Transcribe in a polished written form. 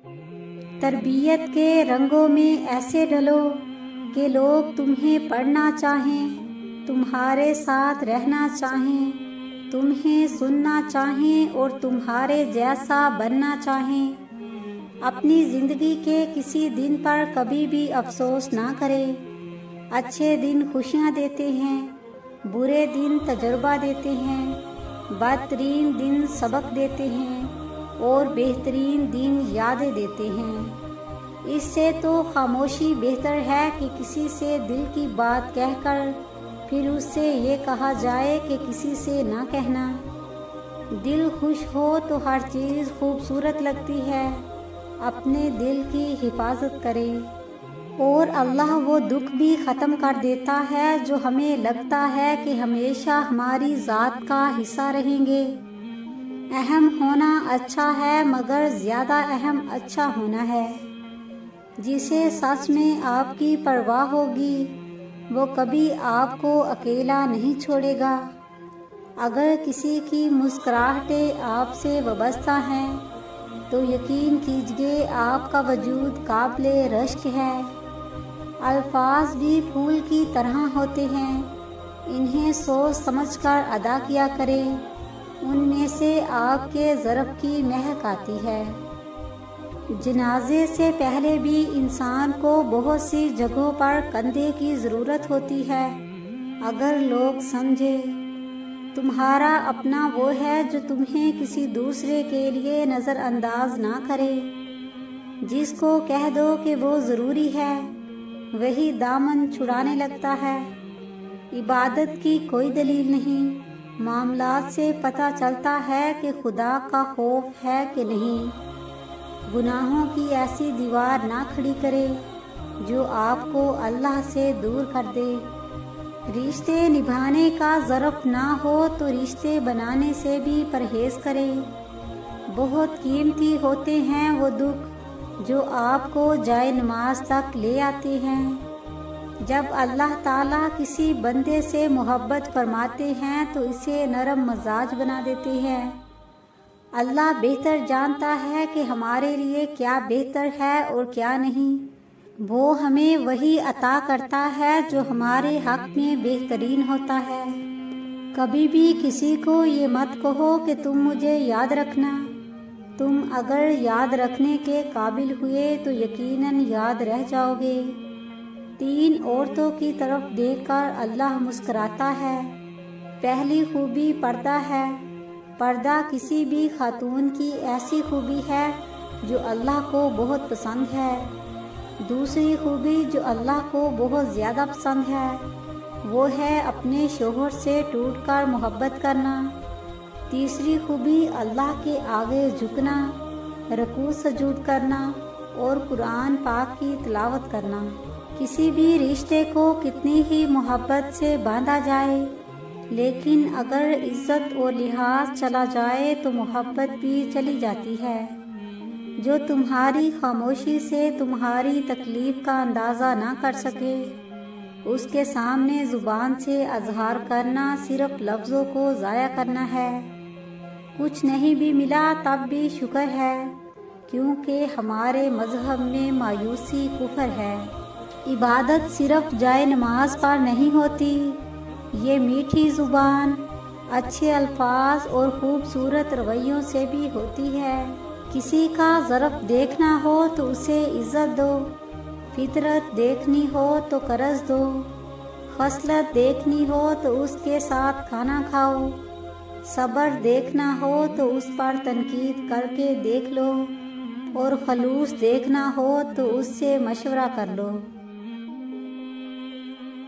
تربیت کے رنگوں میں ایسے ڈھلو کہ لوگ تمہیں پڑھنا چاہیں، تمہارے ساتھ رہنا چاہیں، تمہیں سننا چاہیں اور تمہارے جیسا بننا چاہیں۔ اپنی زندگی کے کسی دن پر کبھی بھی افسوس نہ کرے۔ اچھے دن خوشیاں دیتے ہیں، برے دن تجربہ دیتے ہیں، بدترین دن سبق دیتے ہیں اور بہترین دن یادیں دیتے ہیں۔ اس سے تو خاموشی بہتر ہے کہ کسی سے دل کی بات کہہ کر پھر اس سے یہ کہا جائے کہ کسی سے نہ کہنا۔ دل خوش ہو تو ہر چیز خوبصورت لگتی ہے۔ اپنے دل کی حفاظت کرے اور اللہ وہ دکھ بھی ختم کر دیتا ہے جو ہمیں لگتا ہے کہ ہمیشہ ہماری ذات کا حصہ رہیں گے۔ اہم ہونا اچھا ہے مگر زیادہ اہم اچھا ہونا ہے۔ جسے سچ میں آپ کی پرواہ ہوگی وہ کبھی آپ کو اکیلا نہیں چھوڑے گا۔ اگر کسی کی مسکراہٹیں آپ سے وابستہ ہیں تو یقین کیجئے آپ کا وجود قابل رشک ہے۔ الفاظ بھی پھول کی طرح ہوتے ہیں، انہیں سوچ سمجھ کر ادا کیا کریں، ان میں سے آپ کے ظرف کی مہک آتی ہے۔ جنازے سے پہلے بھی انسان کو بہت سی جگہوں پر کندھے کی ضرورت ہوتی ہے۔ اگر لوگ سمجھے تمہارا اپنا وہ ہے جو تمہیں کسی دوسرے کے لیے نظر انداز نہ کرے، جس کو کہہ دو کہ وہ ضروری ہے وہی دامن چھڑانے لگتا ہے۔ عبادت کی کوئی دلیل نہیں، معاملات سے پتہ چلتا ہے کہ خدا کا خوف ہے کہ نہیں۔ گناہوں کی ایسی دیوار نہ کھڑی کرے جو آپ کو اللہ سے دور کر دے۔ رشتے نبھانے کا ظرف نہ ہو تو رشتے بنانے سے بھی پرہیز کریں۔ بہت قیمتی ہوتے ہیں وہ دکھ جو آپ کو جائے نماز تک لے آتے ہیں۔ جب اللہ تعالیٰ کسی بندے سے محبت فرماتے ہیں تو اسے نرم مزاج بنا دیتے ہیں۔ اللہ بہتر جانتا ہے کہ ہمارے لیے کیا بہتر ہے اور کیا نہیں۔ وہ ہمیں وہی عطا کرتا ہے جو ہمارے حق میں بہترین ہوتا ہے۔ کبھی بھی کسی کو یہ مت کہو کہ تم مجھے یاد رکھنا۔ تم اگر یاد رکھنے کے قابل ہوئے تو یقیناً یاد رہ جاؤ گے۔ 3 عورتوں کی طرف دیکھ کر اللہ مسکراتا ہے۔ پہلی خوبی پردہ ہے۔ پردہ کسی بھی خاتون کی ایسی خوبی ہے جو اللہ کو بہت پسند ہے۔ دوسری خوبی جو اللہ کو بہت زیادہ پسند ہے وہ ہے اپنے شوہر سے ٹوٹ کر محبت کرنا۔ تیسری خوبی اللہ کے آگے جھکنا، رکوع سجود کرنا اور قرآن پاک کی تلاوت کرنا۔ کسی بھی رشتے کو کتنی ہی محبت سے باندھا جائے لیکن اگر عزت اور لحاظ چلا جائے تو محبت بھی چلی جاتی ہے۔ جو تمہاری خاموشی سے تمہاری تکلیف کا اندازہ نہ کر سکے اس کے سامنے زبان سے اظہار کرنا صرف لفظوں کو ضائع کرنا ہے۔ کچھ نہیں بھی ملا تب بھی شکر ہے، کیونکہ ہمارے مذہب میں مایوسی کفر ہے۔ عبادت صرف جائے نماز پر نہیں ہوتی، یہ میٹھی زبان، اچھے الفاظ اور خوبصورت رویوں سے بھی ہوتی ہے۔ کسی کا ظرف دیکھنا ہو تو اسے عزت دو، فطرت دیکھنی ہو تو قرض دو، خصلت دیکھنی ہو تو اس کے ساتھ کھانا کھاؤ، صبر دیکھنا ہو تو اس پر تنقید کر کے دیکھ لو اور خلوص دیکھنا ہو تو اس سے مشورہ کر لو۔